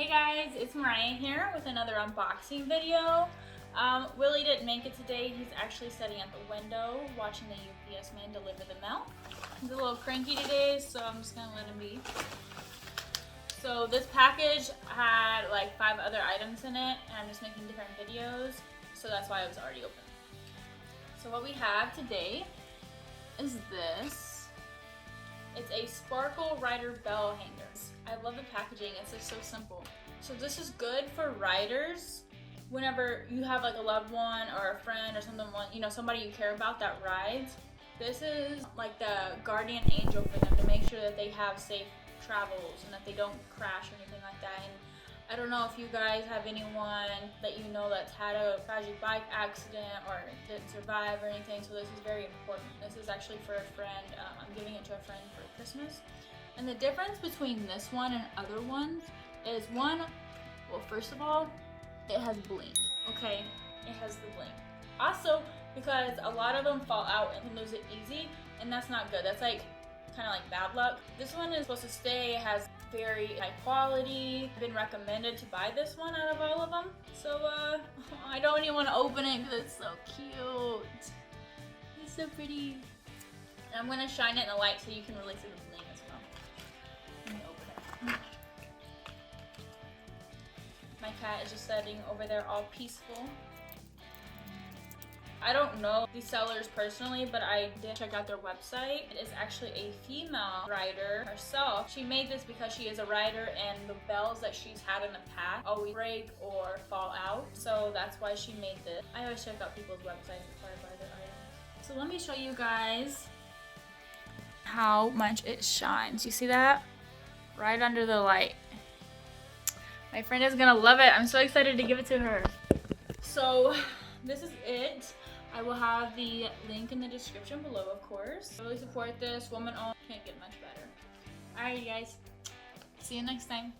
Hey guys, it's Mariah here with another unboxing video. Willie didn't make it today. He's actually sitting at the window watching the UPS man deliver the mail. He's a little cranky today, so I'm just gonna let him be. So this package had like 5 other items in it, and I'm just making different videos, so that's why it was already open. So what we have today is this. It's a sparkle rider bell hanger. I love the packaging, it's just so simple. So this is good for riders whenever you have like a loved one or a friend or somebody you care about that rides. This is like the guardian angel for them to make sure that they have safe travels and that they don't crash or anything like that. And I don't know if you guys have anyone that you know that's had a tragic bike accident or didn't survive or anything, so this is very important. This is actually for a friend. I'm giving it to a friend for Christmas. And the difference between this one and other ones is well, first of all, it has bling, okay? It has the bling. Also, because a lot of them fall out and lose it easy, and that's not good. That's like kind of like bad luck. This one is supposed to stay, it has very high quality. I've been recommended to buy this one out of all of them. So I don't even want to open it because it's so cute. It's so pretty. And I'm gonna shine it in the light so you can really see the bling as well. Let me open it. My cat is just sitting over there all peaceful. I don't know these sellers personally, but I did check out their website. It is actually a female rider herself. She made this because she is a rider and the bells that she's had in the past always break or fall out. So that's why she made this. I always check out people's websites before I buy their items. So let me show you guys how much it shines. You see that? Right under the light. My friend is gonna love it. I'm so excited to give it to her. So this is it. I will have the link in the description below, of course. I really support this. Woman owned. Can't get much better. Alright, guys. See you next time.